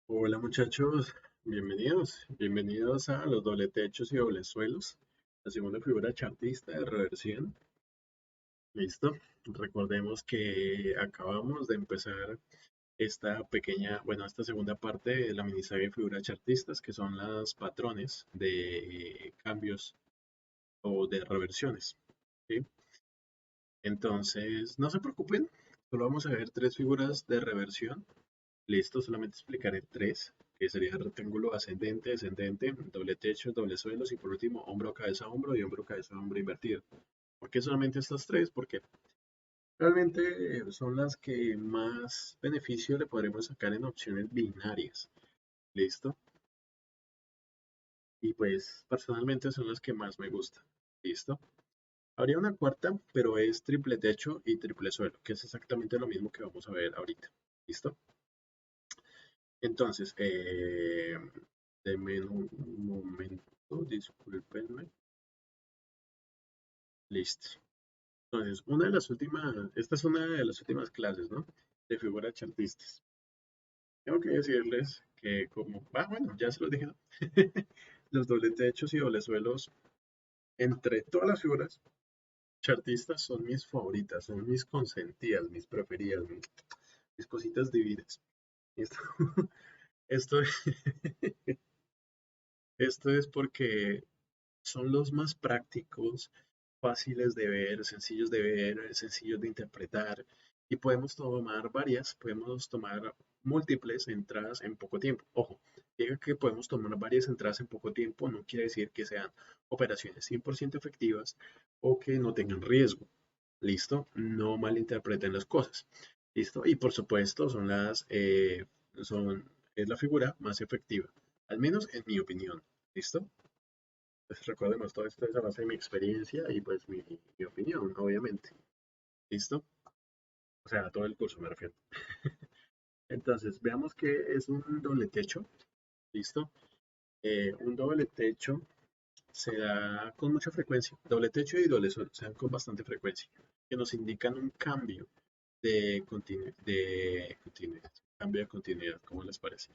Hola muchachos, bienvenidos a los doble techos y doble suelos, la segunda figura chartista de reversión. Listo, recordemos que acabamos de empezar esta segunda parte de la miniserie de figuras chartistas, que son los patrones de cambios o de reversiones. ¿Sí? Entonces, no se preocupen, solo vamos a ver tres figuras de reversión. Listo, solamente explicaré tres, que sería rectángulo ascendente, descendente, doble techo, doble suelos y por último hombro, cabeza, hombro y hombro, cabeza, hombro invertido. ¿Por qué solamente estas tres? Porque realmente son las que más beneficio le podremos sacar en opciones binarias. ¿Listo? Y pues personalmente son las que más me gustan. ¿Listo? Habría una cuarta, pero es triple techo y triple suelo, que es exactamente lo mismo que vamos a ver ahorita. ¿Listo? Entonces, denme un momento, discúlpenme. Listo. Entonces, esta es una de las últimas clases, ¿no? De figuras chartistas. Tengo que decirles que bueno, ya se lo dije, ¿no? Los doble techos y doble suelos, entre todas las figuras chartistas, son mis favoritas, son mis consentidas, mis preferidas, mis cositas divinas. Esto, esto, esto es porque son los más prácticos, fáciles de ver, sencillos de interpretar y podemos tomar múltiples entradas en poco tiempo. Ojo, diga que podemos tomar varias entradas en poco tiempo no quiere decir que sean operaciones 100% efectivas o que no tengan riesgo. ¿Listo? No malinterpreten las cosas. ¿Listo? Y por supuesto es la figura más efectiva, al menos en mi opinión. ¿Listo? Pues recordemos, todo esto es a base de mi experiencia y pues mi opinión, obviamente. ¿Listo? O sea, todo el curso me refiero. Entonces, veamos que es un doble techo. ¿Listo? Un doble techo se da con mucha frecuencia. Doble techo y doble suelo se dan con bastante frecuencia, que nos indican un cambio de continuidad. Cambio de continuidad, ¿cómo les parece?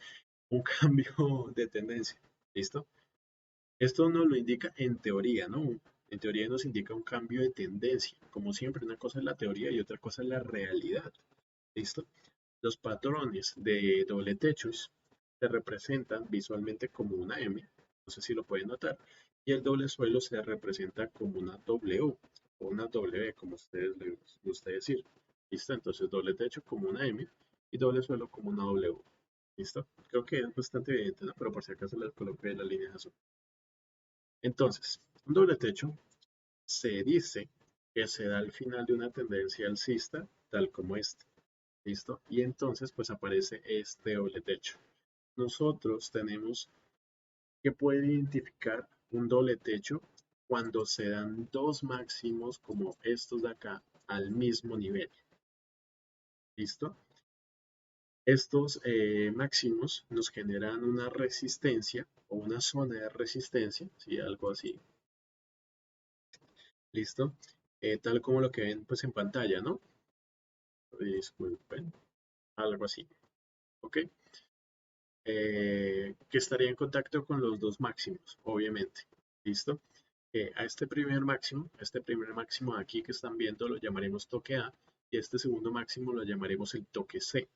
Un cambio de tendencia. ¿Listo? Esto nos lo indica en teoría, ¿no? En teoría nos indica un cambio de tendencia. Como siempre, una cosa es la teoría y otra cosa es la realidad. ¿Listo? Los patrones de doble techos se representan visualmente como una M, no sé si lo pueden notar, y el doble suelo se representa como una W o una W, como ustedes les gusta decir. ¿Listo? Entonces doble techo como una M y doble suelo como una W. ¿Listo? Creo que es bastante evidente, ¿no? Pero por si acaso les coloqué las líneas azul. Entonces, un doble techo se dice que se da al final de una tendencia alcista, tal como esta. ¿Listo? Y entonces, pues aparece este doble techo. Nosotros tenemos que poder identificar un doble techo cuando se dan dos máximos como estos de acá al mismo nivel. ¿Listo? Estos máximos nos generan una resistencia o una zona de resistencia, ¿sí? Algo así. ¿Listo? Tal como lo que ven pues en pantalla, ¿no? Disculpen, algo así. ¿Ok? Que estaría en contacto con los dos máximos, obviamente. ¿Listo? Este primer máximo de aquí que están viendo lo llamaremos toque A y este segundo máximo lo llamaremos el toque C.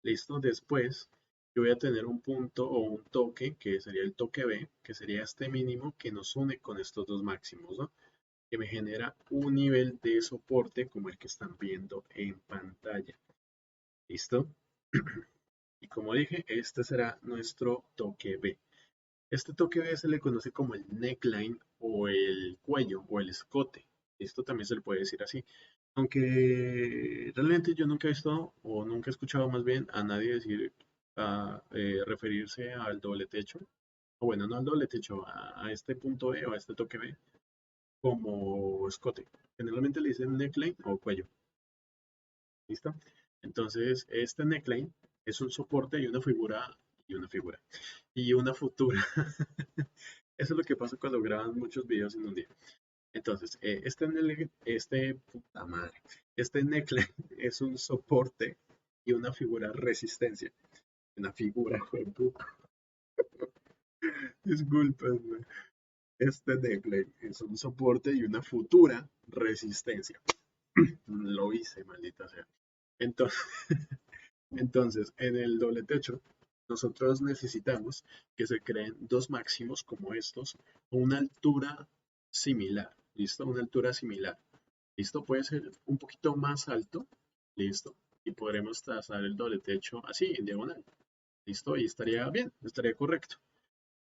¿Listo? Después yo voy a tener un punto o un toque que sería el toque B, que sería este mínimo que nos une con estos dos máximos, ¿no? Que me genera un nivel de soporte como el que están viendo en pantalla. ¿Listo? Y como dije, este será nuestro toque B. Este toque B se le conoce como el neckline o el cuello o el escote. Esto también se le puede decir así. Aunque realmente yo nunca he visto o nunca he escuchado más bien a nadie referirse al doble techo, o bueno, no al doble techo, a este punto B o a este toque B como escote. Generalmente le dicen neckline o cuello. ¿Listo? Entonces, este neckline es un soporte y una futura. Eso es lo que pasa cuando graban muchos videos en un día. Entonces, puta madre, este neckline es un soporte y una figura resistencia. Una figura, jueputa. Disculpen. Este neckline es un soporte y una futura resistencia. Lo hice, maldita sea. Entonces, entonces, en el doble techo, nosotros necesitamos que se creen dos máximos como estos, a una altura similar. ¿Listo? Una altura similar. ¿Listo? Puede ser un poquito más alto. ¿Listo? Y podremos trazar el doble techo así, en diagonal. ¿Listo? Y estaría bien, estaría correcto.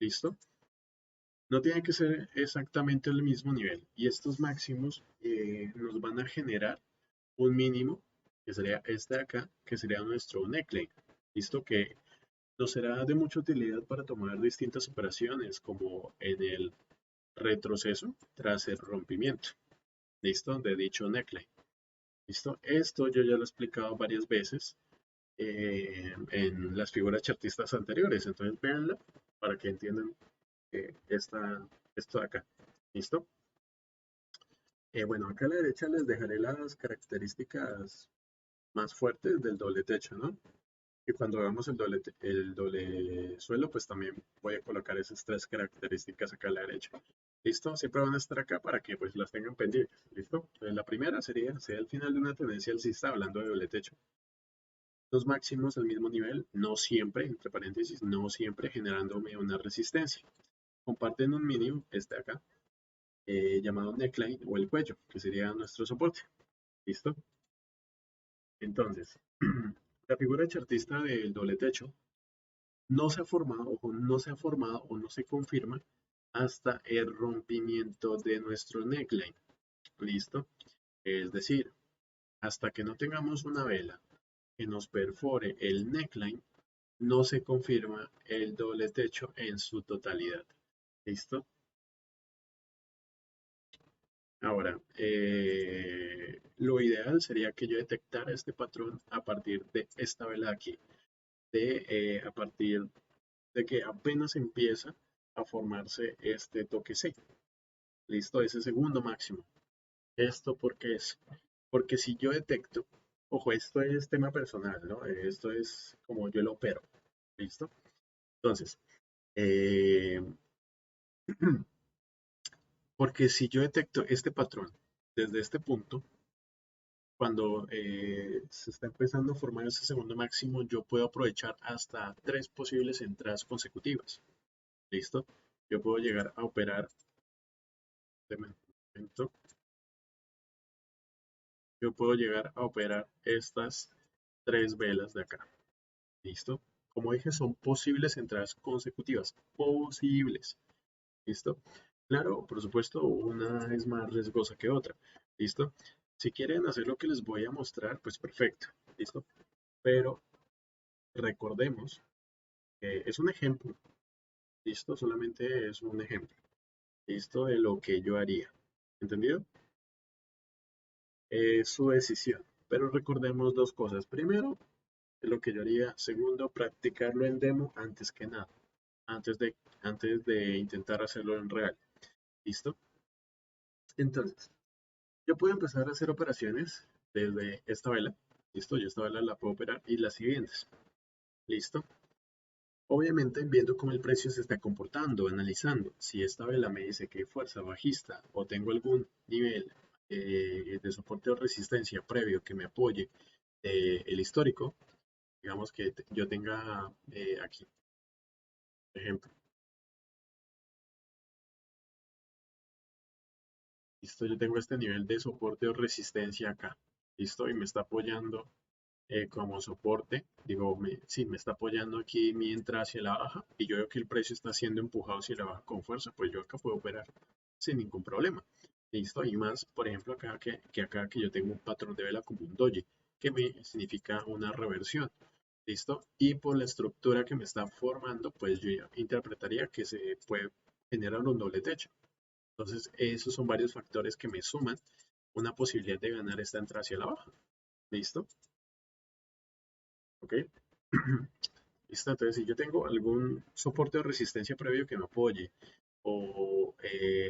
¿Listo? No tiene que ser exactamente el mismo nivel. Y estos máximos nos van a generar un mínimo, que sería este de acá, que sería nuestro neckline. ¿Listo? Que nos será de mucha utilidad para tomar distintas operaciones, como en el retroceso tras el rompimiento. ¿Listo? De dicho neckline. ¿Listo? Esto yo ya lo he explicado varias veces en las figuras chartistas anteriores. Entonces, véanla para que entiendan esto de acá. ¿Listo? Bueno, acá a la derecha les dejaré las características más fuertes del doble techo, ¿no? Y cuando hagamos el doble suelo, pues también voy a colocar esas tres características acá a la derecha. ¿Listo? Siempre van a estar acá para que pues las tengan pendientes. ¿Listo? Entonces, la primera sería el final de una tendencia alcista hablando de doble techo. Los máximos al mismo nivel, no siempre, entre paréntesis, no siempre generándome una resistencia. Comparten un mínimo, este de acá, llamado neckline o el cuello, que sería nuestro soporte. ¿Listo? Entonces, la figura chartista del doble techo no se ha formado o no se ha formado o no se confirma hasta el rompimiento de nuestro neckline. ¿Listo? Es decir, hasta que no tengamos una vela que nos perfore el neckline, no se confirma el doble techo en su totalidad. ¿Listo? Ahora, lo ideal sería que yo detectara este patrón a partir de esta vela de aquí, a partir de que apenas empieza a formarse este toque C. Listo, ese segundo máximo. ¿Esto por qué es? Porque si yo detecto, ojo, esto es tema personal, ¿no? Esto es como yo lo opero. ¿Listo? Entonces, eh, porque si yo detecto este patrón desde este punto, cuando se está empezando a formar ese segundo máximo, yo puedo aprovechar hasta tres posibles entradas consecutivas. ¿Listo? Yo puedo llegar a operar, de momento, yo puedo llegar a operar estas tres velas de acá. ¿Listo? Como dije, son posibles entradas consecutivas. Posibles. ¿Listo? Claro, por supuesto, una es más riesgosa que otra. ¿Listo? Si quieren hacer lo que les voy a mostrar, pues perfecto. ¿Listo? Pero recordemos que es un ejemplo. ¿Listo? Solamente es un ejemplo. ¿Listo? De lo que yo haría. ¿Entendido? Es su decisión. Pero recordemos dos cosas. Primero, es lo que yo haría. Segundo, practicarlo en demo antes que nada. Antes de, antes de intentar hacerlo en real. ¿Listo? Entonces, yo puedo empezar a hacer operaciones desde esta vela. ¿Listo? Yo esta vela la puedo operar y las siguientes. ¿Listo? Obviamente, viendo cómo el precio se está comportando, analizando. Si esta vela me dice que hay fuerza bajista o tengo algún nivel de soporte o resistencia previo que me apoye el histórico, digamos que yo tenga aquí, por ejemplo, listo, yo tengo este nivel de soporte o resistencia acá, listo, y me está apoyando como soporte, digo, sí, me está apoyando aquí mientras hacia la baja y yo veo que el precio está siendo empujado hacia la baja con fuerza, pues yo acá puedo operar sin ningún problema. Listo, y más, por ejemplo, acá que acá que yo tengo un patrón de vela como un doji, que me significa una reversión. Listo, y por la estructura que me está formando, pues yo ya interpretaría que se puede generar un doble techo. Entonces, esos son varios factores que me suman una posibilidad de ganar esta entrada hacia la baja. ¿Listo? ¿Ok? Listo, entonces si yo tengo algún soporte o resistencia previo que me apoye o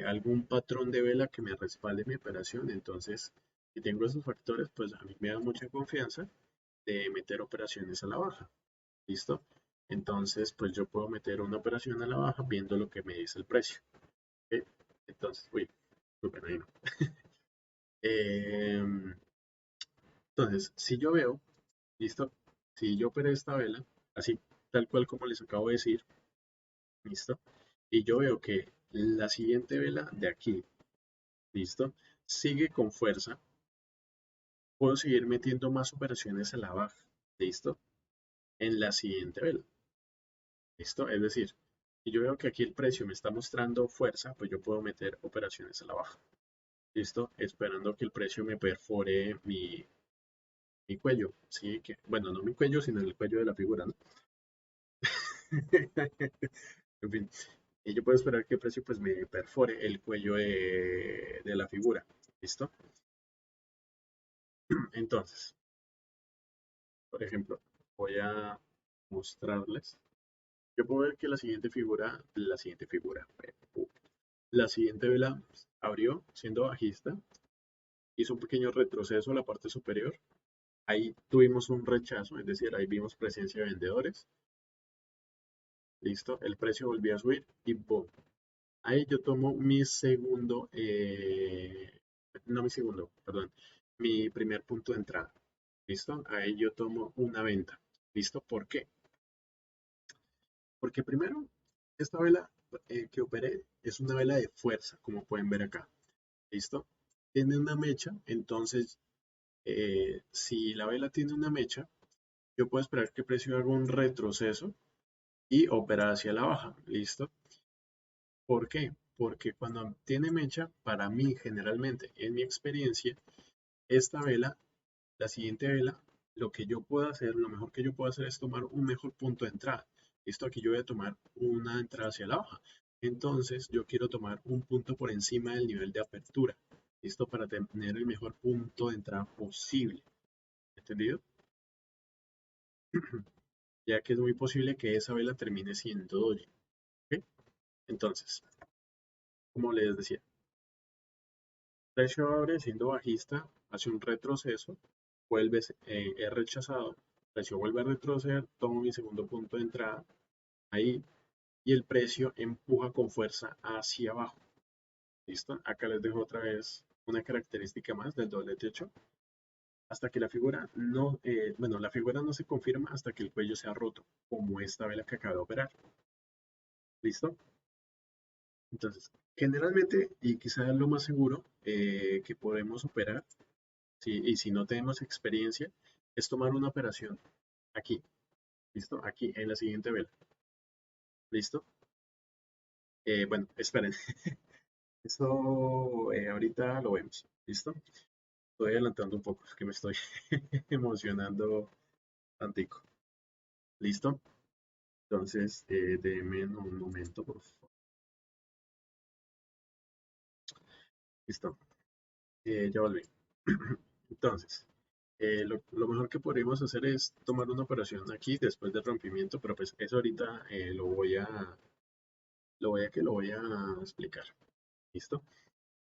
algún patrón de vela que me respalde mi operación, entonces si tengo esos factores, pues a mí me da mucha confianza de meter operaciones a la baja. ¿Listo? Entonces, pues yo puedo meter una operación a la baja viendo lo que me dice el precio. ¿Ok? Entonces, uy, disculpen, ahí no. Em, entonces, si yo veo, listo, si yo operé esta vela, así tal cual como les acabo de decir, listo, y yo veo que la siguiente vela de aquí, listo, sigue con fuerza, puedo seguir metiendo más operaciones a la baja, listo, en la siguiente vela, listo, es decir, si yo veo que aquí el precio me está mostrando fuerza, pues yo puedo meter operaciones a la baja, listo, esperando que el precio me perfore mi cuello, sí, que, bueno, no mi cuello, sino el cuello de la figura, ¿no? En fin, y yo puedo esperar que el precio pues me perfore el cuello de la figura, ¿listo? Entonces, por ejemplo, voy a mostrarles. Yo puedo ver que la siguiente vela abrió siendo bajista, hizo un pequeño retroceso a la parte superior. Ahí tuvimos un rechazo, es decir, ahí vimos presencia de vendedores. Listo, el precio volvió a subir y boom. Ahí yo tomo mi segundo, no mi segundo, perdón, mi primer punto de entrada. ¿Listo? Ahí yo tomo una venta. ¿Listo? ¿Por qué? Porque primero, esta vela que operé es una vela de fuerza, como pueden ver acá. ¿Listo? Tiene una mecha, entonces, si la vela tiene una mecha, yo puedo esperar que el precio haga un retroceso y operar hacia la baja. ¿Listo? ¿Por qué? Porque cuando tiene mecha, para mí generalmente, en mi experiencia, esta vela, la siguiente vela, lo que yo puedo hacer, lo mejor que yo puedo hacer es tomar un mejor punto de entrada. Esto aquí yo voy a tomar una entrada hacia la baja. Entonces yo quiero tomar un punto por encima del nivel de apertura. Listo para tener el mejor punto de entrada posible. ¿Entendido? Ya que es muy posible que esa vela termine siendo doji. ¿Ok? Entonces, como les decía, precio abre siendo bajista, hace un retroceso, vuelve, es rechazado, precio vuelve a retroceder, tomo mi segundo punto de entrada ahí y el precio empuja con fuerza hacia abajo. ¿Listo? Acá les dejo otra vez una característica más del doble techo. Hasta que la figura no, bueno, la figura no se confirma hasta que el cuello sea roto, como esta vela que acabo de operar. ¿Listo? Entonces, generalmente, y quizás lo más seguro que podemos operar, y si no tenemos experiencia, es tomar una operación aquí, ¿listo? Aquí, en la siguiente vela, ¿listo? Bueno, esperen, eso ahorita lo vemos, ¿listo? Estoy adelantando un poco, es que me estoy emocionando tantico, ¿listo? Entonces, denme un momento, por favor. Listo, ya volví. Entonces, lo mejor que podríamos hacer es tomar una operación aquí después del rompimiento, pero pues eso ahorita lo voy a explicar. ¿Listo?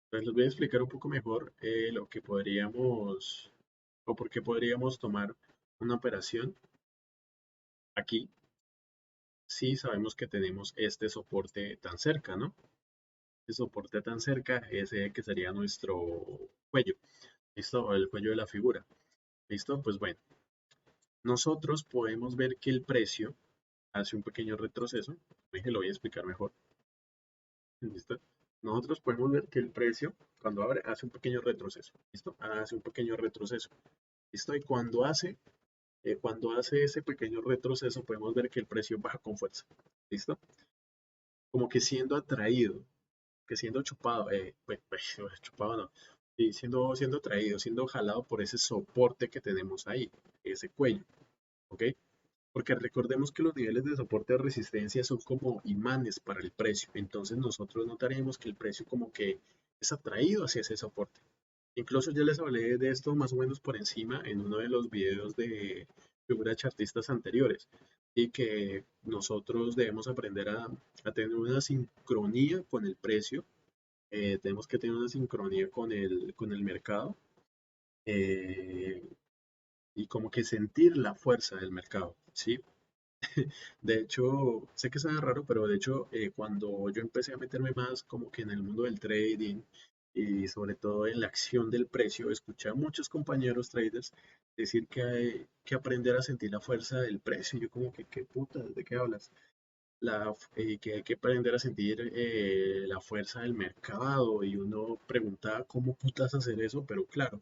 Entonces les voy a explicar un poco mejor lo que podríamos o por qué podríamos tomar una operación aquí si sabemos que tenemos este soporte tan cerca, ¿no? Este soporte tan cerca, ese que sería nuestro cuello, ¿listo? O el cuello de la figura, ¿listo? Pues bueno, nosotros podemos ver que el precio hace un pequeño retroceso, dije, lo voy a explicar mejor, ¿listo? Nosotros podemos ver que el precio, cuando abre, hace un pequeño retroceso, ¿listo? Hace un pequeño retroceso, ¿listo? Y cuando hace ese pequeño retroceso, podemos ver que el precio baja con fuerza, ¿listo? Como que siendo atraído, que siendo chupado, chupado no, sí, siendo atraído, siendo jalado por ese soporte que tenemos ahí, ese cuello, ¿ok? Porque recordemos que los niveles de soporte de resistencia son como imanes para el precio, entonces nosotros notaremos que el precio como que es atraído hacia ese soporte. Incluso ya les hablé de esto más o menos por encima en uno de los videos de figuras chartistas anteriores y que nosotros debemos aprender a tener una sincronía con el precio, tenemos que tener una sincronía con el mercado eh, y como que sentir la fuerza del mercado, ¿sí? De hecho, sé que suena raro, pero de hecho, cuando yo empecé a meterme más como que en el mundo del trading y sobre todo en la acción del precio, escuché a muchos compañeros traders decir que hay que aprender a sentir la fuerza del precio. Y yo como que, ¿qué puta? ¿De qué hablas? Que hay que aprender a sentir la fuerza del mercado y uno preguntaba cómo putas hacer eso, pero claro,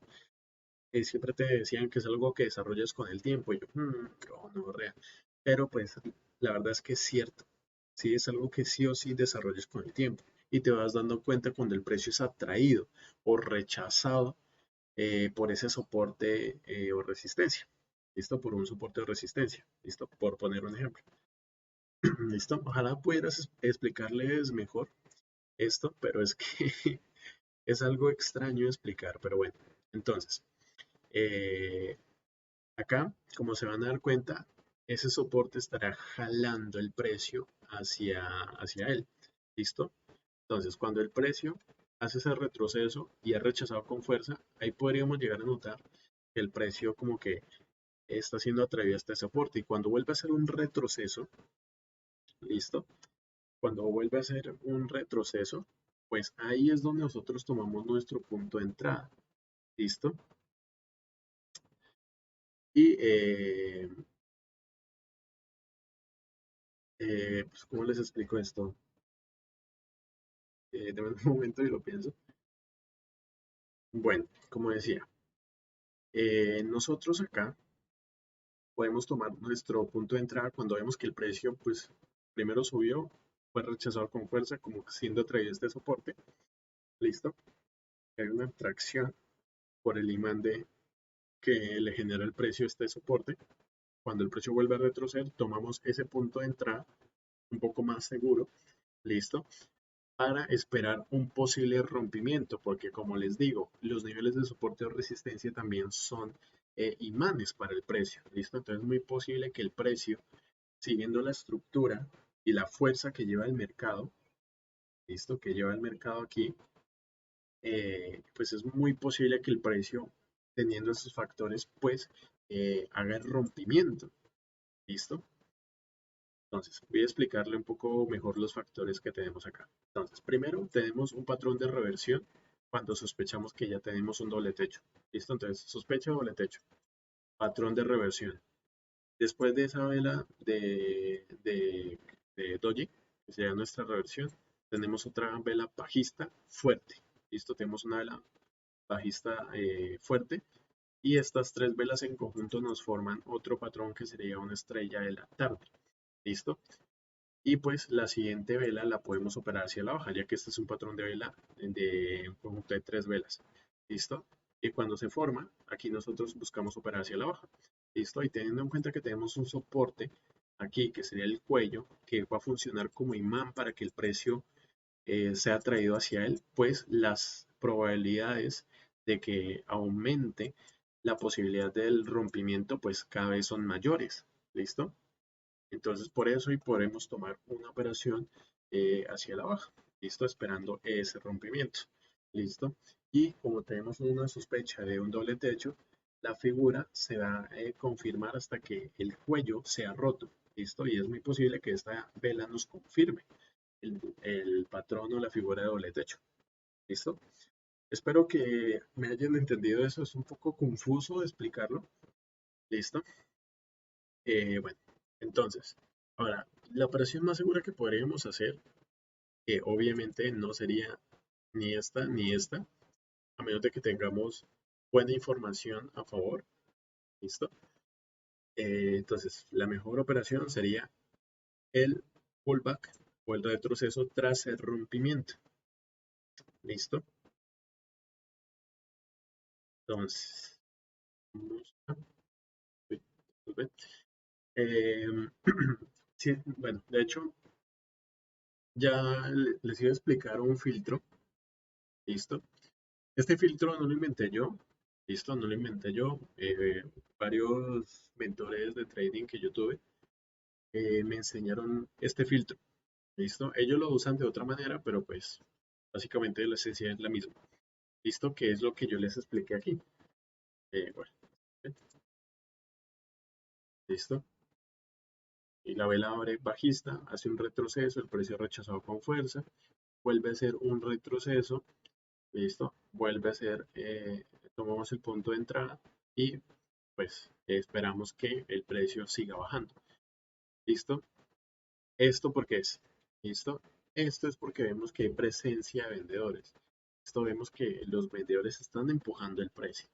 siempre te decían que es algo que desarrollas con el tiempo y yo, no, no, real. Pero pues la verdad es que es cierto, sí es algo que sí o sí desarrollas con el tiempo y te vas dando cuenta cuando el precio es atraído o rechazado por ese soporte o resistencia. ¿Listo? Por un soporte o resistencia. ¿Listo? Por poner un ejemplo. ¿Listo? Ojalá pudieras explicarles mejor esto, pero es que es algo extraño de explicar, pero bueno. Entonces, eh, acá, como se van a dar cuenta, ese soporte estará jalando el precio hacia él. ¿Listo? Entonces, cuando el precio hace ese retroceso y es rechazado con fuerza, ahí podríamos llegar a notar que el precio como que está siendo atraído hasta ese soporte. Y cuando vuelve a hacer un retroceso, ¿listo? Cuando vuelve a hacer un retroceso, pues ahí es donde nosotros tomamos nuestro punto de entrada. ¿Listo? Y pues, ¿cómo les explico esto? Deme un momento y lo pienso. Bueno, como decía, nosotros acá podemos tomar nuestro punto de entrada cuando vemos que el precio, pues, primero subió, fue rechazado con fuerza, como siendo atraído este soporte. ¿Listo? Hay una atracción por el imán que le genera el precio a este soporte. Cuando el precio vuelve a retroceder, tomamos ese punto de entrada un poco más seguro, listo, para esperar un posible rompimiento, porque como les digo, los niveles de soporte o resistencia también son imanes para el precio, listo. Entonces es muy posible que el precio, siguiendo la estructura y la fuerza que lleva el mercado, listo, que lleva el mercado aquí, pues es muy posible que el precio, teniendo esos factores, pues haga el rompimiento, listo. Entonces, voy a explicarle un poco mejor los factores que tenemos acá. Entonces, primero tenemos un patrón de reversión cuando sospechamos que ya tenemos un doble techo. ¿Listo? Entonces, sospecha doble techo. Patrón de reversión. Después de esa vela de doji, que sería nuestra reversión, tenemos otra vela bajista fuerte. ¿Listo? Tenemos una vela bajista fuerte y estas tres velas en conjunto nos forman otro patrón que sería una estrella de la tarde. ¿Listo? Y pues la siguiente vela la podemos operar hacia la baja, ya que este es un patrón de vela de un conjunto de tres velas. ¿Listo? Y cuando se forma, aquí nosotros buscamos operar hacia la baja. ¿Listo? Y teniendo en cuenta que tenemos un soporte aquí, que sería el cuello, que va a funcionar como imán para que el precio sea atraído hacia él, pues las probabilidades de que aumente la posibilidad del rompimiento, pues cada vez son mayores. ¿Listo? Entonces, por eso y podemos tomar una operación hacia la baja, ¿listo? Esperando ese rompimiento, ¿listo? Y como tenemos una sospecha de un doble techo, la figura se va a confirmar hasta que el cuello sea roto, ¿listo? Y es muy posible que esta vela nos confirme el patrón o la figura de doble techo, ¿listo? Espero que me hayan entendido eso, es un poco confuso de explicarlo, ¿listo? Bueno, entonces, ahora, la operación más segura que podríamos hacer, que obviamente no sería ni esta, a menos de que tengamos buena información a favor, ¿listo? Entonces, la mejor operación sería el pullback o el retroceso tras el rompimiento, ¿listo? Entonces, vamos a... uy, disculpen. Em, sí, bueno, de hecho, ya les iba a explicar un filtro, ¿listo? Este filtro no lo inventé yo, listo, no lo inventé yo. Varios mentores de trading que yo tuve me enseñaron este filtro, listo. Ellos lo usan de otra manera, pero pues básicamente la esencia es la misma, listo, que es lo que yo les expliqué aquí. Bueno, listo. Y la vela abre bajista, hace un retroceso, el precio rechazado con fuerza, vuelve a hacer un retroceso, listo, vuelve a hacer, tomamos el punto de entrada y pues esperamos que el precio siga bajando, listo. ¿Esto por qué es? ¿Listo? Esto es porque vemos que hay presencia de vendedores. Esto vemos que los vendedores están empujando el precio.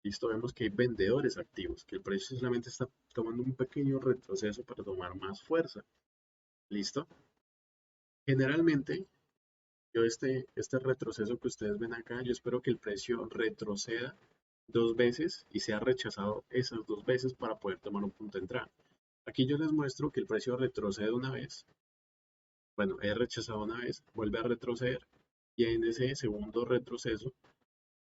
Listo, vemos que hay vendedores activos, que el precio solamente está tomando un pequeño retroceso para tomar más fuerza. ¿Listo? Generalmente, yo este retroceso que ustedes ven acá, yo espero que el precio retroceda 2 veces y sea rechazado esas 2 veces para poder tomar un punto de entrada. Aquí yo les muestro que el precio retrocede una vez, bueno, he rechazado una vez, vuelve a retroceder y en ese segundo retroceso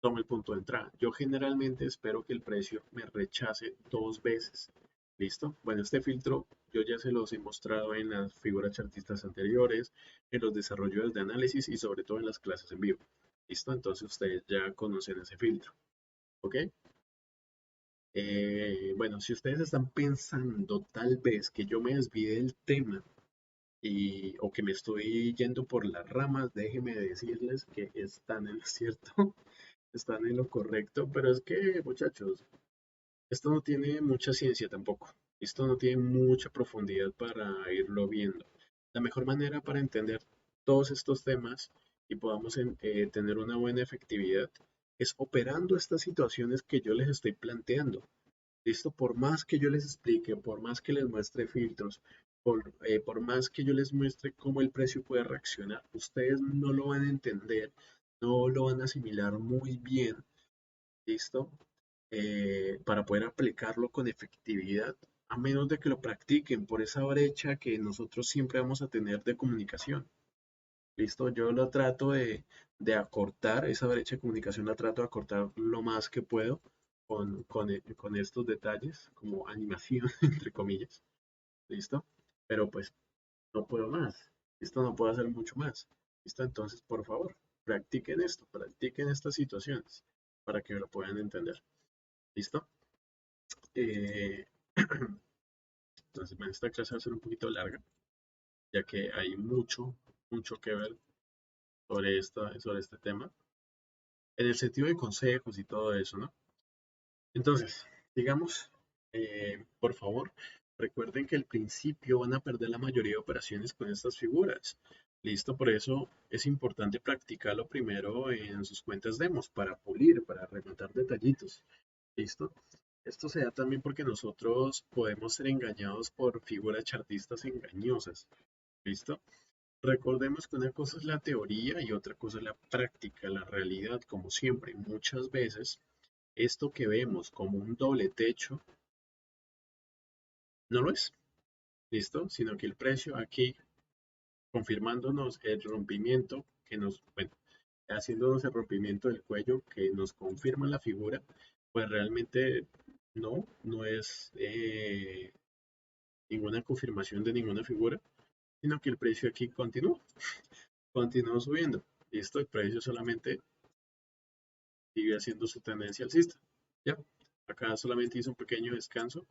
toma el punto de entrada. Yo generalmente espero que el precio me rechace 2 veces. ¿Listo? Bueno, este filtro yo ya se los he mostrado en las figuras chartistas anteriores, en los desarrollos de análisis y sobre todo en las clases en vivo. ¿Listo? Entonces ustedes ya conocen ese filtro. ¿Ok? Bueno, si ustedes están pensando tal vez que yo me desvíe del tema o que me estoy yendo por las ramas, déjenme decirles que están en lo cierto, están en lo correcto, pero es que, muchachos, esto no tiene mucha ciencia tampoco. Esto no tiene mucha profundidad para irlo viendo. La mejor manera para entender todos estos temas y podamos tener una buena efectividad es operando estas situaciones que yo les estoy planteando. Listo, por más que yo les explique, por más que les muestre filtros, por más que yo les muestre cómo el precio puede reaccionar, ustedes no lo van a entender, no lo van a asimilar muy bien, ¿listo? Para poder aplicarlo con efectividad, a menos de que lo practiquen por esa brecha que nosotros siempre vamos a tener de comunicación. ¿Listo? Yo lo trato de acortar, esa brecha de comunicación la trato de acortar lo más que puedo con estos detalles, como animación, entre comillas. ¿Listo? Pero pues no puedo más. ¿Listo? No puedo hacer mucho más. ¿Listo? Entonces, por favor, practiquen esto, practiquen estas situaciones para que lo puedan entender. ¿Listo? Eh, entonces, bueno, esta clase va a ser un poquito larga, ya que hay mucho que ver sobre este tema, en el sentido de consejos y todo eso, ¿no? Entonces, digamos, por favor, recuerden que al principio van a perder la mayoría de operaciones con estas figuras. Listo, por eso es importante practicarlo primero en sus cuentas demos para pulir, para rematar detallitos. Listo. Esto se da también porque nosotros podemos ser engañados por figuras chartistas engañosas. ¿Listo? Recordemos que una cosa es la teoría y otra cosa es la práctica, la realidad, como siempre. Muchas veces esto que vemos como un doble techo no lo es, ¿listo? Sino que el precio aquí, confirmándonos el rompimiento que nos, bueno, haciéndonos el rompimiento del cuello que nos confirma la figura, pues realmente no es ninguna confirmación de ninguna figura, sino que el precio aquí continúa subiendo. Listo, el precio solamente sigue haciendo su tendencia alcista. Ya, acá solamente hizo un pequeño descanso,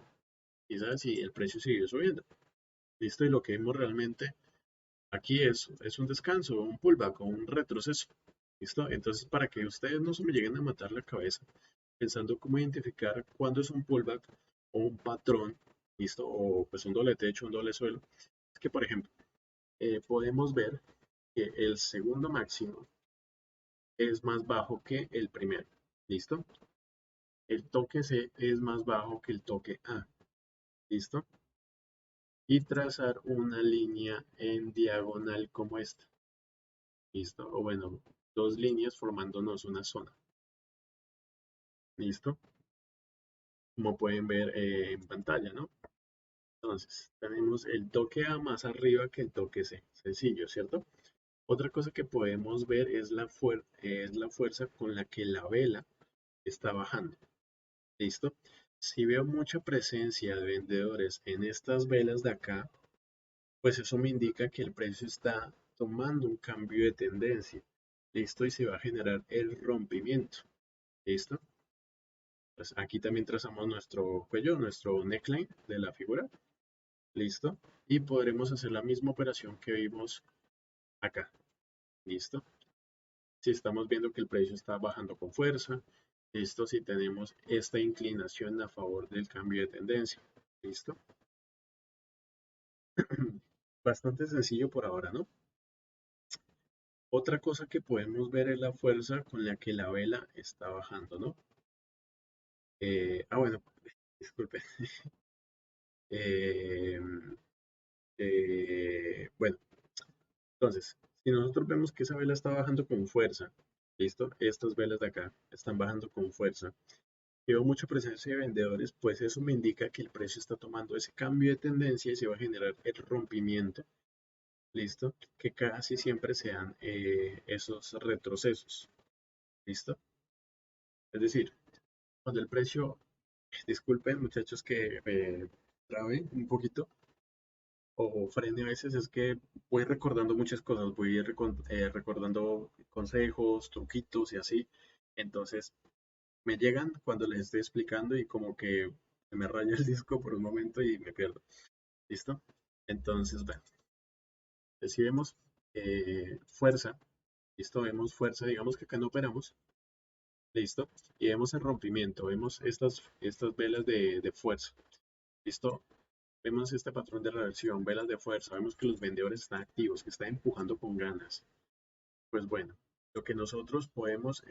quizás, y el precio sigue subiendo. Listo, y lo que vemos realmente aquí es un descanso, un pullback o un retroceso. ¿Listo? Entonces, para que ustedes no se me lleguen a matar la cabeza pensando cómo identificar cuándo es un pullback o un patrón, ¿listo? O pues un doble techo, un doble suelo. Es que, por ejemplo, podemos ver que el segundo máximo es más bajo que el primero, ¿listo? El toque C es más bajo que el toque A, ¿listo? Y trazar una línea en diagonal como esta, ¿listo? O bueno, dos líneas formándonos una zona, ¿listo? Como pueden ver en pantalla, ¿no? Entonces, tenemos el toque A más arriba que el toque C, sencillo, ¿cierto? Otra cosa que podemos ver es la fuerza con la que la vela está bajando, ¿listo? Si veo mucha presencia de vendedores en estas velas de acá, pues eso me indica que el precio está tomando un cambio de tendencia, ¿listo? Y se va a generar el rompimiento, ¿listo? Pues aquí también trazamos nuestro cuello, nuestro neckline de la figura. ¿listo? Y podremos hacer la misma operación que vimos acá, ¿listo? Si estamos viendo que el precio está bajando con fuerza, ¿listo? Si tenemos esta inclinación a favor del cambio de tendencia, ¿listo? Bastante sencillo por ahora, ¿no? Otra cosa que podemos ver es la fuerza con la que la vela está bajando, ¿no? Bueno, disculpe. Eh, bueno, entonces, si nosotros vemos que esa vela está bajando con fuerza, ¿listo? Estas velas de acá están bajando con fuerza. Veo mucha presencia de vendedores, pues eso me indica que el precio está tomando ese cambio de tendencia y se va a generar el rompimiento, ¿listo? Que casi siempre sean esos retrocesos, ¿listo? Es decir, cuando el precio, disculpen muchachos que trabe un poquito o frene a veces, es que voy recordando muchas cosas, voy recordando consejos, truquitos y así, entonces me llegan cuando les estoy explicando y como que me raya el disco por un momento y me pierdo. ¿Listo? Entonces, bueno, si vemos fuerza, ¿listo? Vemos fuerza, digamos que acá no operamos, ¿listo? Y vemos el rompimiento, vemos estas velas de fuerza, ¿listo? Vemos este patrón de reversión, velas de fuerza, vemos que los vendedores están activos, que están empujando con ganas. Pues bueno, lo que nosotros podemos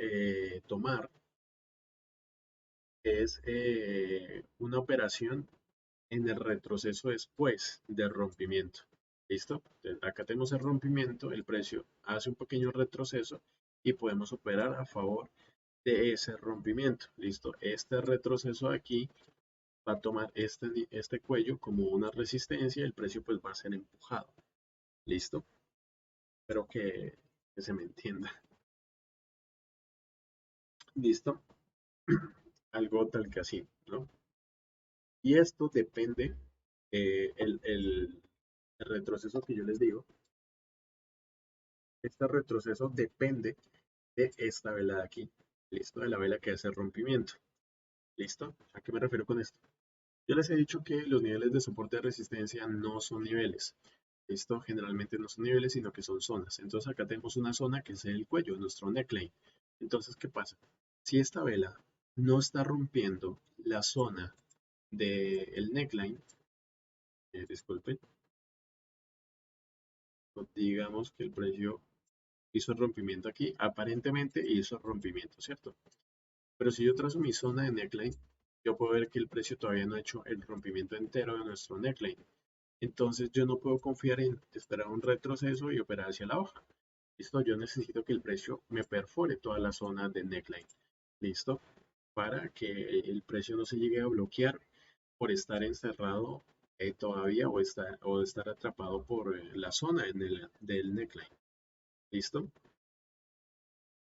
tomar es una operación en el retroceso después del rompimiento. ¿Listo? Entonces, acá tenemos el rompimiento, el precio hace un pequeño retroceso y podemos operar a favor de ese rompimiento. ¿Listo? Este retroceso aquí va a tomar este cuello como una resistencia y el precio pues va a ser empujado. ¿Listo? Espero que se me entienda. ¿Listo? Algo tal que así, ¿no? Y esto depende, el retroceso que yo les digo, este retroceso depende de esta vela de aquí, ¿listo? De la vela que hace el rompimiento, ¿listo? ¿A qué me refiero con esto? Yo les he dicho que los niveles de soporte de resistencia no son niveles, ¿listo? Generalmente no son niveles, sino que son zonas. Entonces acá tenemos una zona que es el cuello, nuestro neckline. Entonces, ¿qué pasa? Si esta vela no está rompiendo la zona del neckline, disculpen, digamos que el precio hizo el rompimiento aquí, aparentemente hizo el rompimiento, ¿cierto? Pero si yo trazo mi zona de neckline, yo puedo ver que el precio todavía no ha hecho el rompimiento entero de nuestro neckline. Entonces yo no puedo confiar en esperar un retroceso y operar hacia la hoja. ¿Listo? Yo necesito que el precio me perfore toda la zona de neckline. ¿Listo? Para que el precio no se llegue a bloquear por estar encerrado todavía o estar atrapado por la zona del neckline. ¿Listo?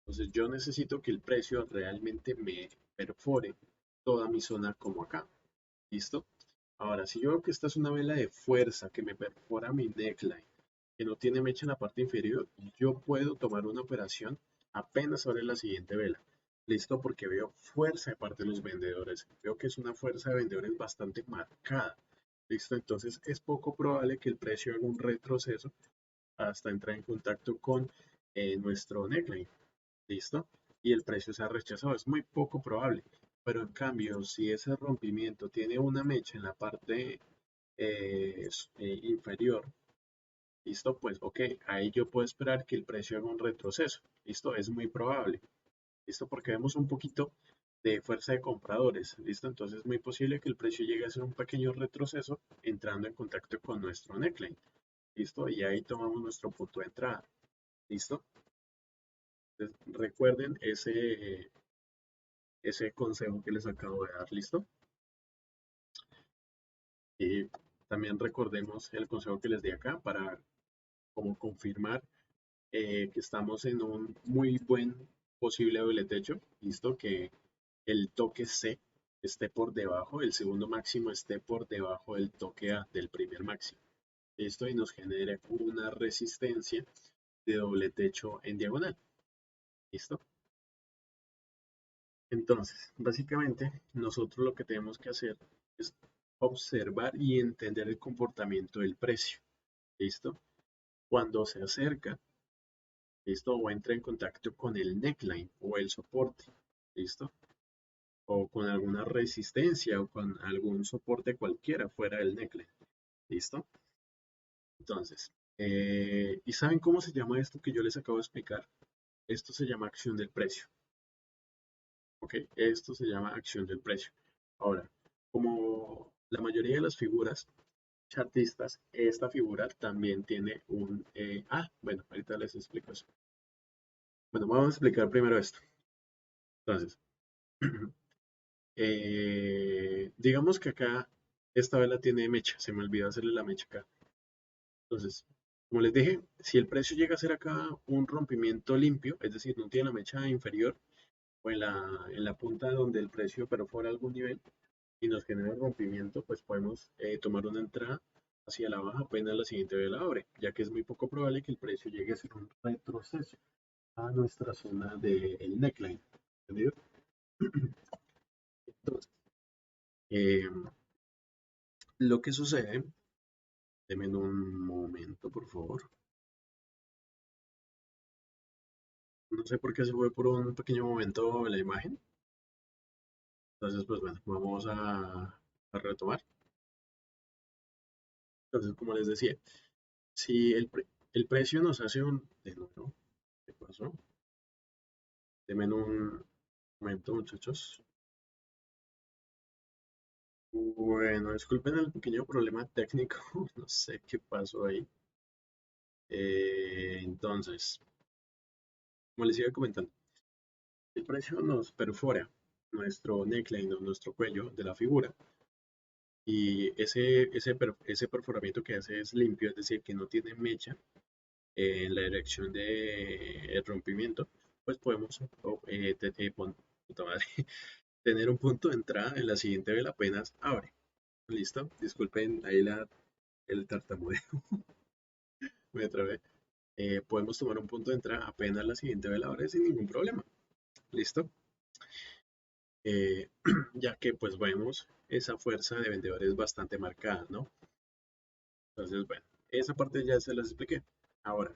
Entonces yo necesito que el precio realmente me perfore toda mi zona como acá. ¿Listo? Ahora, si yo veo que esta es una vela de fuerza que me perfora mi neckline, que no tiene mecha en la parte inferior, yo puedo tomar una operación apenas abre la siguiente vela. ¿Listo? Porque veo fuerza de parte de los vendedores. Veo que es una fuerza de vendedores bastante marcada. ¿Listo? Entonces es poco probable que el precio haga un retroceso hasta entrar en contacto con nuestro neckline. ¿Listo? Y el precio se ha rechazado. Es muy poco probable. Pero en cambio, si ese rompimiento tiene una mecha en la parte inferior, ¿listo? Pues ok, ahí yo puedo esperar que el precio haga un retroceso. ¿Listo? Es muy probable. ¿Listo? Porque vemos un poquito de fuerza de compradores. ¿Listo? Entonces es muy posible que el precio llegue a hacer un pequeño retroceso entrando en contacto con nuestro neckline. ¿Listo? Y ahí tomamos nuestro punto de entrada. ¿Listo? Entonces, recuerden ese consejo que les acabo de dar, ¿listo? Y también recordemos el consejo que les di acá para como confirmar que estamos en un muy buen posible doble techo, ¿listo? Que el toque C esté por debajo, el segundo máximo esté por debajo del toque A del primer máximo, ¿listo? Y nos genere una resistencia de doble techo en diagonal, ¿listo? Entonces, básicamente, nosotros lo que tenemos que hacer es observar y entender el comportamiento del precio. ¿Listo? Cuando se acerca, ¿listo? O entra en contacto con el neckline o el soporte. ¿Listo? O con alguna resistencia o con algún soporte cualquiera fuera del neckline. ¿Listo? Entonces, ¿y saben cómo se llama esto que yo les acabo de explicar? Esto se llama acción del precio. ¿Ok? Esto se llama acción del precio. Ahora, como la mayoría de las figuras chartistas, esta figura también tiene un... bueno, ahorita les explico eso. Bueno, vamos a explicar primero esto. Entonces, digamos que acá esta vela tiene mecha, se me olvidó hacerle la mecha acá. Entonces, como les dije, si el precio llega a ser acá un rompimiento limpio, es decir, no tiene la mecha inferior o en la punta donde el precio perfora algún nivel y nos genera un rompimiento, pues podemos tomar una entrada hacia la baja apenas la siguiente vela abre, ya que es muy poco probable que el precio llegue a ser un retroceso a nuestra zona del neckline. ¿Entendido? Entonces, eh, lo que sucede, denme un momento, por favor. No sé por qué se fue por un pequeño momento la imagen. Entonces, pues bueno, vamos a retomar. Entonces, como les decía, si el precio nos hace un... De nuevo, ¿qué pasó? Denme un momento, muchachos. Bueno, disculpen el pequeño problema técnico, no sé qué pasó ahí. Entonces, como les iba comentando, el precio nos perfora nuestro neckline o nuestro cuello de la figura y ese perforamiento que hace es limpio, es decir, que no tiene mecha en la dirección de rompimiento, pues podemos puta madre, tener un punto de entrada en la siguiente vela apenas abre. ¿Listo? Disculpen ahí el tartamudeo, me trabé. Podemos tomar un punto de entrada apenas la siguiente vela abre sin ningún problema. ¿Listo? Eh, ya que pues vemos esa fuerza de vendedores bastante marcada, ¿no? Entonces, bueno, esa parte ya se las expliqué. Ahora,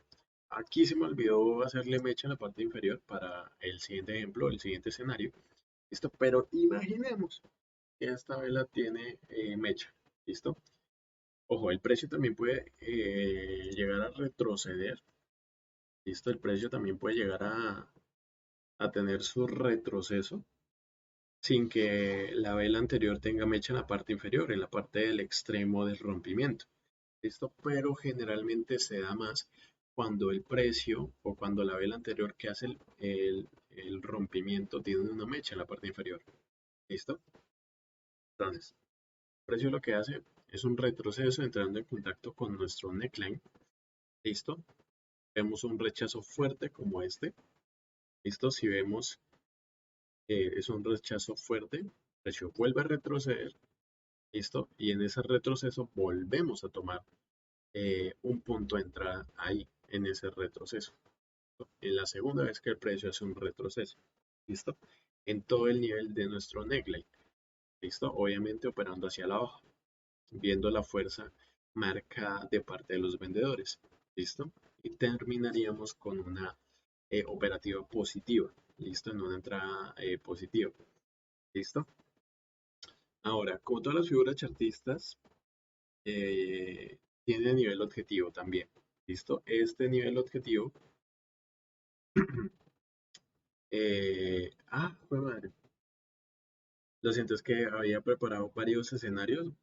aquí se me olvidó hacerle mecha en la parte inferior para el siguiente ejemplo, el siguiente escenario. ¿Listo? Pero imaginemos que esta vela tiene mecha. ¿Listo? Ojo, el precio también puede llegar a retroceder. ¿Listo? El precio también puede llegar a tener su retroceso sin que la vela anterior tenga mecha en la parte inferior, en la parte del extremo del rompimiento. ¿Listo? Pero generalmente se da más cuando el precio o cuando la vela anterior que hace el rompimiento tiene una mecha en la parte inferior. ¿Listo? Entonces, el precio lo que hace es un retroceso entrando en contacto con nuestro neckline. ¿Listo? Vemos un rechazo fuerte como este. ¿Listo? Si vemos es un rechazo fuerte, el precio vuelve a retroceder. ¿Listo? Y en ese retroceso volvemos a tomar un punto de entrada ahí, en ese retroceso. En la segunda vez que el precio hace un retroceso. ¿Listo? En todo el nivel de nuestro neckline. ¿Listo? Obviamente operando hacia la baja, viendo la fuerza marcada de parte de los vendedores. ¿Listo? Y terminaríamos con una operativa positiva. ¿Listo? En una entrada positiva. ¿Listo? Ahora, como todas las figuras chartistas, tiene nivel objetivo también. ¿Listo? Este nivel objetivo. Fue madre. Lo siento, es que había preparado varios escenarios,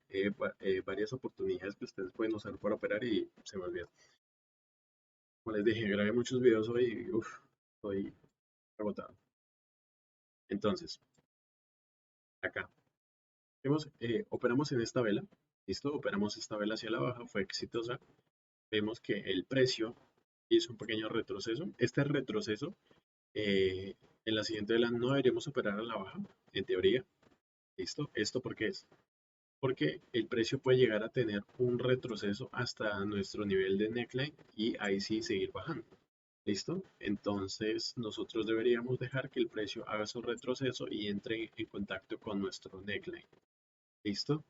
varias oportunidades que ustedes pueden usar para operar y se me olvidó. Como les dije, grabé muchos videos hoy y estoy agotado. Entonces, acá, operamos en esta vela. ¿Listo? Operamos esta vela hacia la baja, fue exitosa. Vemos que el precio hizo un pequeño retroceso. Este retroceso, eh, en la siguiente vela no deberíamos operar a la baja, en teoría. ¿Listo? ¿Esto por qué es? Porque el precio puede llegar a tener un retroceso hasta nuestro nivel de neckline y ahí sí seguir bajando. ¿Listo? Entonces nosotros deberíamos dejar que el precio haga su retroceso y entre en contacto con nuestro neckline. ¿Listo?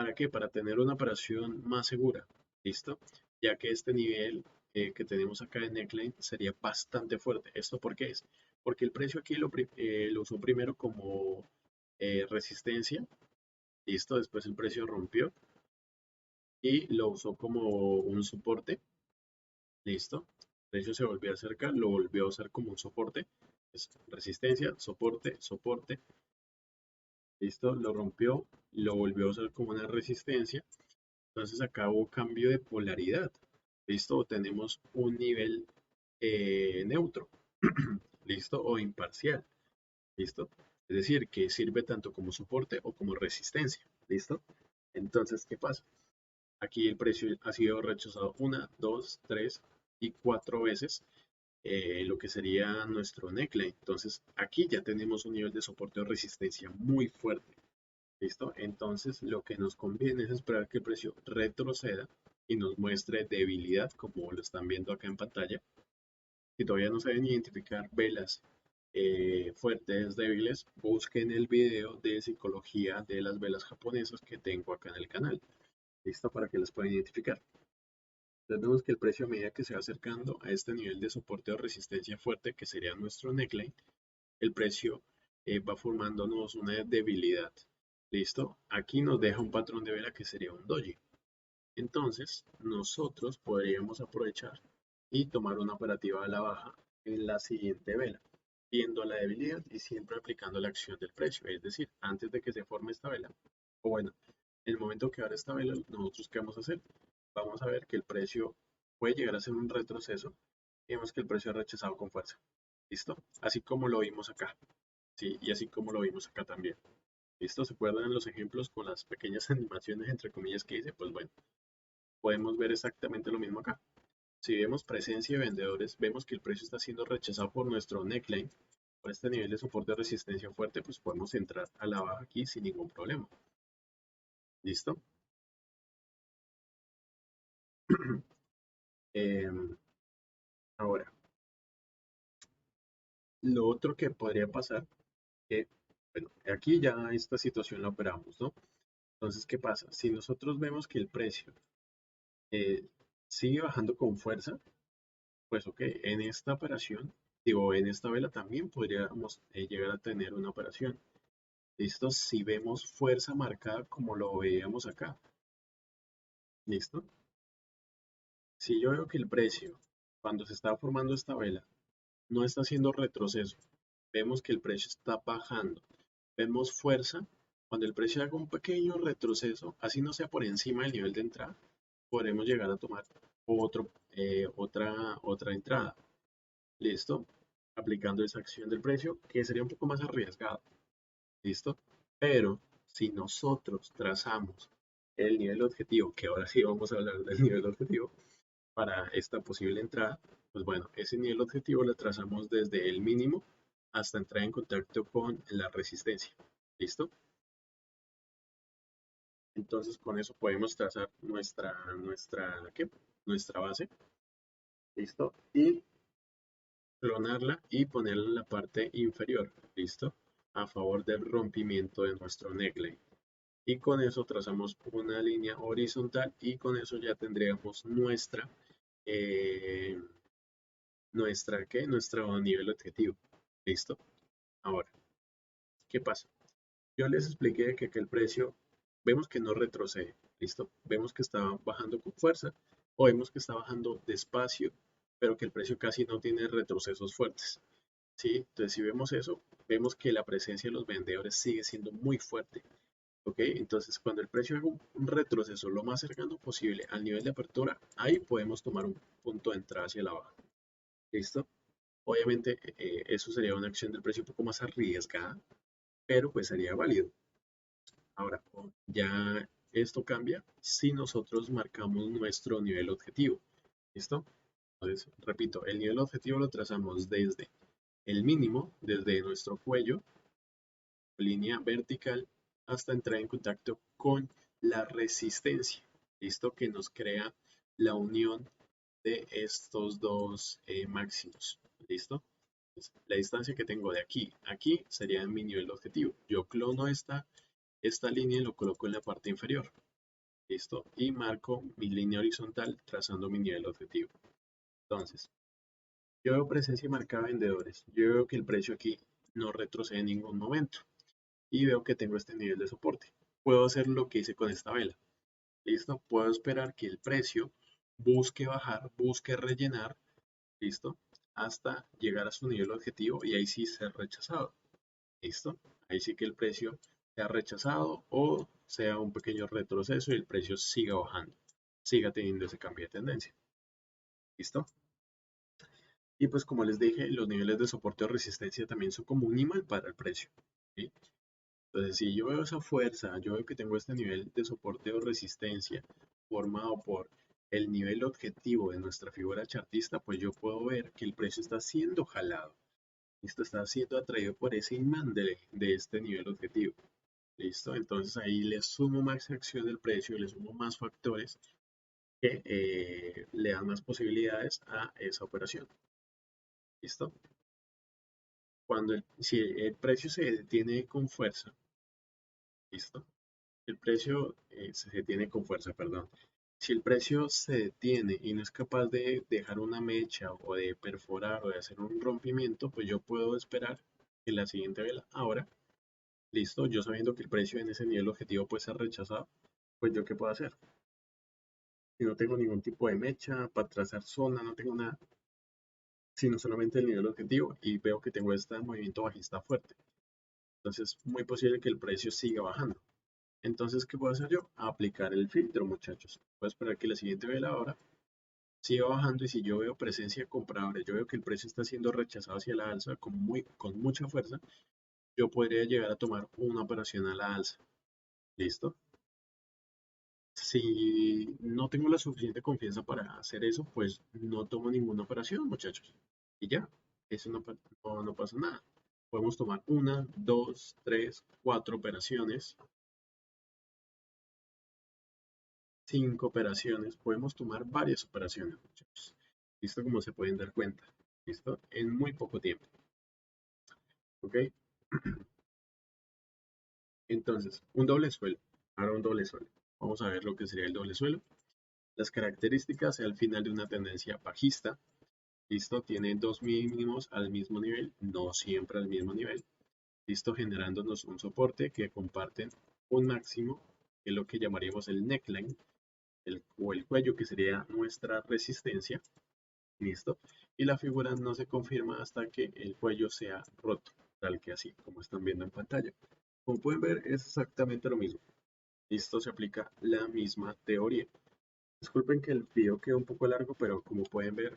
¿Para qué? Para tener una operación más segura, ¿listo? Ya que este nivel que tenemos acá en neckline sería bastante fuerte. ¿Esto por qué es? Porque el precio aquí lo usó primero como resistencia, ¿listo? Después el precio rompió y lo usó como un soporte, ¿listo? El precio se volvió a acercar, lo volvió a usar como un soporte, es resistencia, soporte, soporte, ¿listo? Lo rompió, lo volvió a usar como una resistencia. Entonces acá hubo cambio de polaridad. ¿Listo? Tenemos un nivel neutro. ¿Listo? O imparcial. ¿Listo? Es decir, que sirve tanto como soporte o como resistencia. ¿Listo? Entonces, ¿qué pasa? Aquí el precio ha sido rechazado una, dos, tres y cuatro veces lo que sería nuestro neckline. Entonces, aquí ya tenemos un nivel de soporte o resistencia muy fuerte. ¿Listo? Entonces lo que nos conviene es esperar que el precio retroceda y nos muestre debilidad, como lo están viendo acá en pantalla. Si todavía no saben identificar velas fuertes, débiles, busquen el video de psicología de las velas japonesas que tengo acá en el canal. ¿Listo? Para que las puedan identificar. Entonces vemos que el precio a medida que se va acercando a este nivel de soporte o resistencia fuerte, que sería nuestro neckline, el precio va formándonos una debilidad. ¿Listo? Aquí nos deja un patrón de vela que sería un doji. Entonces, nosotros podríamos aprovechar y tomar una operativa a la baja en la siguiente vela, viendo la debilidad y siempre aplicando la acción del precio. Es decir, antes de que se forme esta vela, o bueno, en el momento que abra esta vela, nosotros ¿qué vamos a hacer? Vamos a ver que el precio puede llegar a ser un retroceso y vemos que el precio ha rechazado con fuerza. ¿Listo? Así como lo vimos acá. Sí, y así como lo vimos acá también. ¿Listo? ¿Se acuerdan los ejemplos con las pequeñas animaciones entre comillas que hice? Pues bueno, podemos ver exactamente lo mismo acá. Si vemos presencia de vendedores, vemos que el precio está siendo rechazado por nuestro neckline, por este nivel de soporte de resistencia fuerte, pues podemos entrar a la baja aquí sin ningún problema. ¿Listo? Ahora, lo otro que podría pasar, que, bueno, aquí ya esta situación la operamos, ¿no? Entonces, ¿qué pasa? Si nosotros vemos que el precio eh, sigue bajando con fuerza, pues ok, en esta operación, digo, en esta vela también podríamos llegar a tener una operación. ¿Listo? Si vemos fuerza marcada como lo veíamos acá. ¿Listo? Si yo veo que el precio, cuando se está formando esta vela, no está haciendo retroceso, vemos que el precio está bajando, vemos fuerza, cuando el precio haga un pequeño retroceso, así no sea por encima del nivel de entrada, podremos llegar a tomar otra entrada. ¿Listo? Aplicando esa acción del precio, que sería un poco más arriesgado. ¿Listo? Pero si nosotros trazamos el nivel objetivo, que ahora sí vamos a hablar del nivel objetivo para esta posible entrada, pues bueno, ese nivel objetivo lo trazamos desde el mínimo hasta entrar en contacto con la resistencia. ¿Listo? Entonces con eso podemos trazar nuestra base. ¿Listo? Y clonarla y ponerla en la parte inferior, ¿listo? A favor del rompimiento de nuestro neckline. Y con eso trazamos una línea horizontal y con eso ya tendríamos eh, nuestro nivel objetivo, ¿listo? Ahora, ¿qué pasa? Yo les expliqué que el precio, vemos que no retrocede, ¿listo? Vemos que está bajando con fuerza o vemos que está bajando despacio, pero que el precio casi no tiene retrocesos fuertes. ¿Sí? Entonces, si vemos eso, vemos que la presencia de los vendedores sigue siendo muy fuerte. ¿Ok? Entonces, cuando el precio haga un retroceso lo más cercano posible al nivel de apertura, ahí podemos tomar un punto de entrada hacia la baja. ¿Listo? Obviamente, eso sería una acción del precio un poco más arriesgada, pero pues sería válido. Ahora, ya esto cambia si nosotros marcamos nuestro nivel objetivo. ¿Listo? Entonces, repito, el nivel objetivo lo trazamos desde el mínimo, desde nuestro cuello, línea vertical, hasta entrar en contacto con la resistencia. ¿Listo? Que nos crea la unión de estos dos máximos. ¿Listo? Entonces, la distancia que tengo de aquí a aquí sería mi nivel objetivo. Yo clono esta línea y lo coloco en la parte inferior. ¿listo? Y marco mi línea horizontal trazando mi nivel objetivo. Entonces, yo veo presencia marcada de vendedores. Yo veo que el precio aquí no retrocede en ningún momento. Y veo que tengo este nivel de soporte. Puedo hacer lo que hice con esta vela. ¿Listo? Puedo esperar que el precio busque bajar, busque rellenar, ¿listo? Hasta llegar a su nivel objetivo y ahí sí ser rechazado. ¿Listo? Ahí sí que el precio sea rechazado o sea un pequeño retroceso y el precio siga bajando, siga teniendo ese cambio de tendencia. ¿Listo? Y pues como les dije, los niveles de soporte o resistencia también son como un imán para el precio. ¿Sí? Entonces, si yo veo esa fuerza, yo veo que tengo este nivel de soporte o resistencia formado por el nivel objetivo de nuestra figura chartista, pues yo puedo ver que el precio está siendo jalado. Esto está siendo atraído por ese imán de este nivel objetivo. ¿Listo? Entonces ahí le sumo más acción del precio, le sumo más factores que le dan más posibilidades a esa operación. ¿Listo? Si el precio se detiene con fuerza, ¿listo? El precio se detiene con fuerza, perdón. Si el precio se detiene y no es capaz de dejar una mecha o de perforar o de hacer un rompimiento, pues yo puedo esperar que la siguiente vela, ahora, listo, yo sabiendo que el precio en ese nivel objetivo puede ser rechazado, pues yo qué puedo hacer. Si no tengo ningún tipo de mecha para trazar zona, no tengo nada, sino solamente el nivel objetivo y veo que tengo este movimiento bajista fuerte. Entonces es muy posible que el precio siga bajando. Entonces, ¿qué puedo hacer yo? Aplicar el filtro, muchachos. Puedo esperar que la siguiente vela ahora siga bajando y si yo veo presencia compradora, yo veo que el precio está siendo rechazado hacia la alza con mucha fuerza, yo podría llegar a tomar una operación a la alza. ¿Listo? Si no tengo la suficiente confianza para hacer eso, pues no tomo ninguna operación, muchachos. Y ya, eso no pasa nada. Podemos tomar una, dos, tres, cuatro operaciones, cinco operaciones. Podemos tomar varias operaciones, muchachos. ¿Listo? Como se pueden dar cuenta. ¿Listo? En muy poco tiempo. ¿Ok? Entonces, un doble suelo. Ahora un doble suelo. Vamos a ver lo que sería el doble suelo. Las características al final de una tendencia bajista. ¿Listo? Tiene dos mínimos al mismo nivel, no siempre al mismo nivel. ¿Listo? Generándonos un soporte que comparten un máximo, que es lo que llamaríamos el neckline, o el cuello, que sería nuestra resistencia. ¿Listo? Y la figura no se confirma hasta que el cuello sea roto, tal que así, como están viendo en pantalla. Como pueden ver, es exactamente lo mismo. Listo, se aplica la misma teoría. Disculpen que el video quedó un poco largo, pero como pueden ver,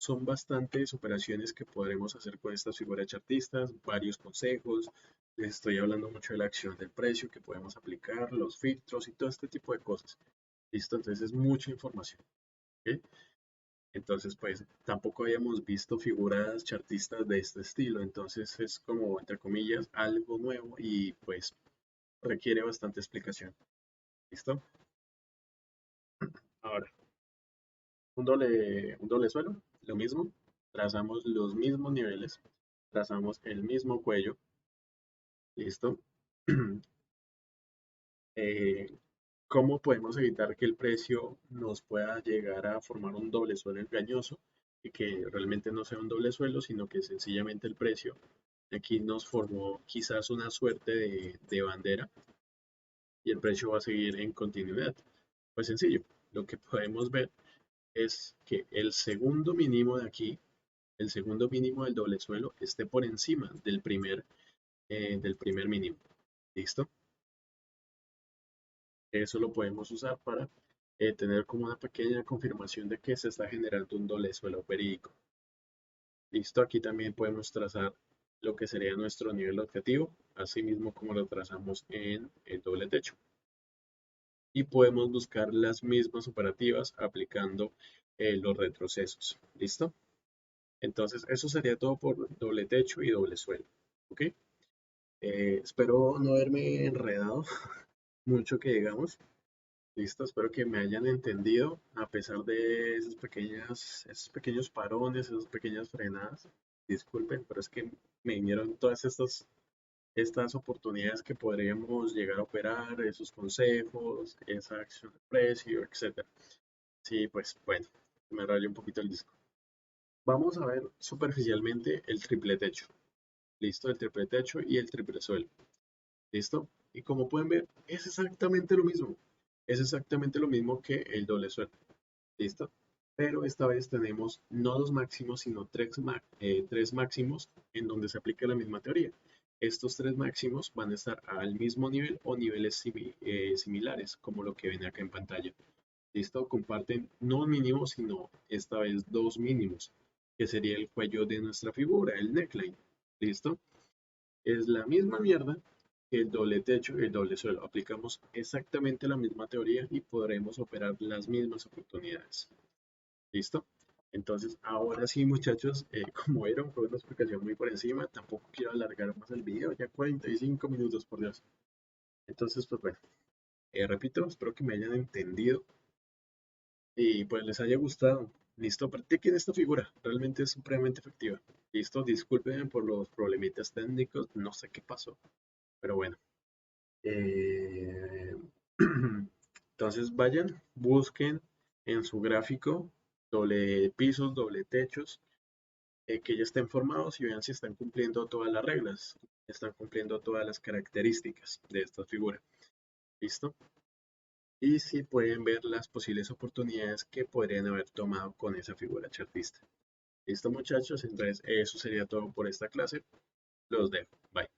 son bastantes operaciones que podremos hacer con estas figuras chartistas, varios consejos. Les estoy hablando mucho de la acción del precio que podemos aplicar, los filtros y todo este tipo de cosas. Listo, entonces es mucha información. ¿Ok? Entonces, pues tampoco habíamos visto figuras chartistas de este estilo, entonces es como, entre comillas, algo nuevo y pues requiere bastante explicación. ¿Listo? Ahora, un doble suelo, lo mismo, trazamos los mismos niveles, trazamos el mismo cuello, ¿listo? Eh, ¿Cómo podemos evitar que el precio nos pueda llegar a formar un doble suelo engañoso y que realmente no sea un doble suelo, sino que sencillamente el precio aquí nos formó quizás una suerte de bandera y el precio va a seguir en continuidad? Pues sencillo, lo que podemos ver es que el segundo mínimo de aquí, el segundo mínimo del doble suelo, esté por encima del primer mínimo. ¿Listo? Eso lo podemos usar para tener como una pequeña confirmación de que se está generando un doble suelo verídico. Listo, aquí también podemos trazar lo que sería nuestro nivel objetivo, así mismo como lo trazamos en el doble techo. Y podemos buscar las mismas operativas aplicando los retrocesos. ¿Listo? Entonces, eso sería todo por doble techo y doble suelo. ¿Ok? Espero no haberme enredado mucho que digamos. Listo, espero que me hayan entendido a pesar de esos pequeños parones, esas pequeñas frenadas. Disculpen, pero es que me vinieron todas estas estas oportunidades que podríamos llegar a operar, esos consejos, esa acción de precio, etcétera. Sí, pues bueno, me rayé un poquito el disco. Vamos a ver superficialmente el triple techo. Listo, el triple techo y el triple suelo. Listo. Y como pueden ver, es exactamente lo mismo. Es exactamente lo mismo que el doble suelo. Listo. Pero esta vez tenemos no dos máximos, sino tres máximos en donde se aplica la misma teoría. Estos tres máximos van a estar al mismo nivel o niveles similares, como lo que ven acá en pantalla. ¿Listo? Comparten no un mínimo, sino esta vez dos mínimos, que sería el cuello de nuestra figura, el neckline. ¿Listo? Es la misma mierda que el doble techo y el doble suelo. Aplicamos exactamente la misma teoría y podremos operar las mismas oportunidades. ¿Listo? Entonces, ahora sí, muchachos, como vieron, fue una explicación muy por encima. Tampoco quiero alargar más el video, ya 45 minutos, por Dios. Entonces, pues bueno, repito, espero que me hayan entendido y pues les haya gustado. Listo, practiquen esta figura, realmente es supremamente efectiva. Listo, discúlpenme por los problemitas técnicos, no sé qué pasó, pero bueno. Eh, Entonces vayan, busquen en su gráfico doble pisos, doble techos, que ya estén formados y vean si están cumpliendo todas las reglas, están cumpliendo todas las características de esta figura. ¿Listo? Y si pueden ver las posibles oportunidades que podrían haber tomado con esa figura chartista. ¿Listo, muchachos? Entonces, eso sería todo por esta clase. Los dejo. Bye.